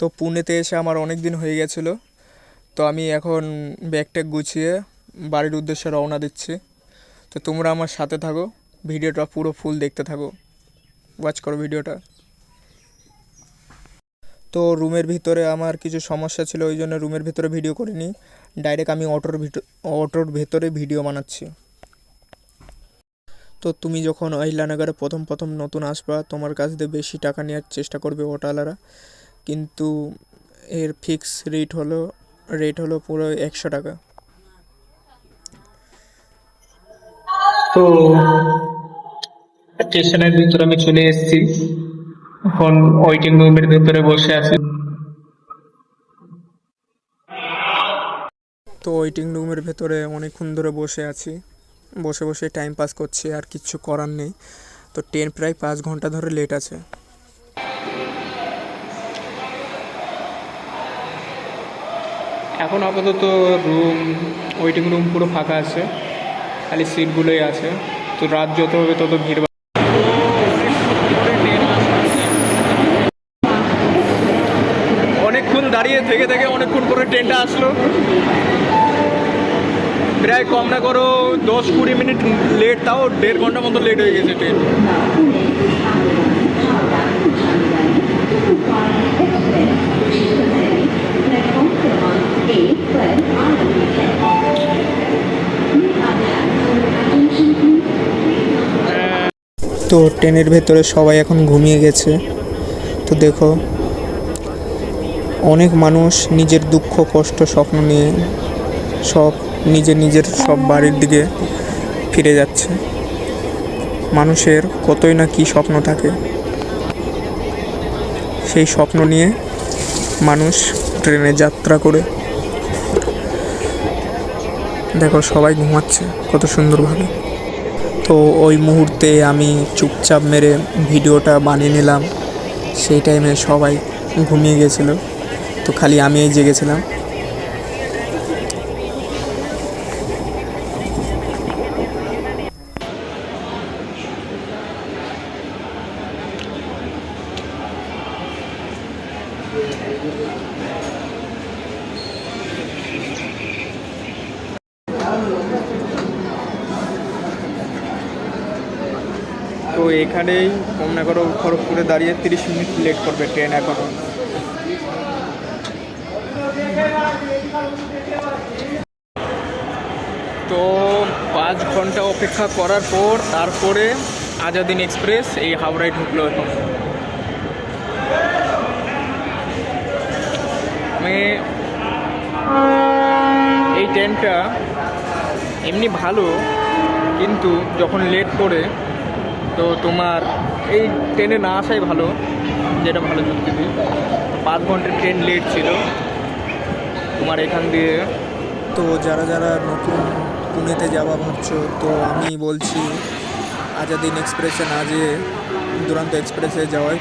তো পুনেতে এসে আমার অনেক দিন হয়ে গেছিলো। তো আমি এখন ব্যাগ গুছিয়ে বাড়ির উদ্দেশ্যে রওনা দিচ্ছি। তো তোমরা আমার সাথে থাকো, ভিডিওটা পুরো ফুল দেখতে থাকো, ওয়াচ করো ভিডিওটা। তো রুমের ভিতরে আমার কিছু সমস্যা ছিল, ওই জন্য রুমের ভিতরে ভিডিও করিনি, ডাইরেক্ট আমি অটোর ভেতরে ভিডিও বানাচ্ছি। তো তুমি যখন অহিলানগরে প্রথম প্রথম নতুন আসবা, তোমার কাছ দিয়ে বেশি টাকা নেওয়ার চেষ্টা করবে অটোওয়ালারা, কিন্তু এর ফিক্স রেট হলো পুরো 100 টাকা। তো স্টেশনের ভিতরে আমি চলে এসেছি, এখন ওয়েটিং রুমের ভিতরে বসে আছি। তো ওয়েটিং রুমের ভেতরে অনেকক্ষণ ধরে বসে আছি, বসে বসে টাইম পাস করছি, আর কিচ্ছু করার নেই। তো ট্রেন প্রায় 5 ঘন্টা ধরে লেট আছে। এখন আপাতত ওয়েটিং রুম পুরো ফাঁকা আছে, খালি সিটগুলোই আছে। তো রাত যত হবে তত ভিড় অনেকক্ষণ দাঁড়িয়ে থেকে থেকে অনেকক্ষণ পরে ট্রেনটা আসলো। প্রায় কম না করো 10-20 মিনিট লেট, তাও 1.5 ঘন্টা মতো লেট হয়ে গেছে ট্রেন। তো ট্রেনের ভেতরে সবাই এখন ঘুমিয়ে গেছে। তো দেখো, অনেক মানুষ নিজের দুঃখ কষ্ট স্বপ্ন নিয়ে সব নিজের সব বাড়ির দিকে ফিরে যাচ্ছে। মানুষের কতই না কী স্বপ্ন থাকে, সেই স্বপ্ন নিয়ে মানুষ ট্রেনে যাত্রা করে। দেখো সবাই ঘুমাচ্ছে কত সুন্দরভাবে। তো ওই মুহূর্তে আমি চুপচাপ মেরে ভিডিওটা বানিয়ে নিলাম। সেই টাইমে সবাই ঘুমিয়ে গেছিলো, তো খালি আমিই জেগেছিলাম। তো এখানেই কম না করো খড়গপুরে দাঁড়িয়ে 30 মিনিট লেট করবে ট্রেন এখনও। তো 5 ঘন্টা অপেক্ষা করার পর তারপরে আজাদিন এক্সপ্রেস এই হাওড়ায় ঢুকলো। এখন আমি এই ট্রেনটা এমনি ভালো, কিন্তু যখন লেট করে তো তোমার এই ট্রেনে না আসাই ভালো, যেটা ভালো যুক্তি দিই। 5 ঘন্টার ট্রেন লেট ছিল তোমার এখান দিয়ে। তো যারা যারা নতুন পুনেতে যাওয়া ভাবছো, তো আমি বলছি আজাদিন এক্সপ্রেসে না যেয়ে দুরন্ত এক্সপ্রেসে যাওয়াই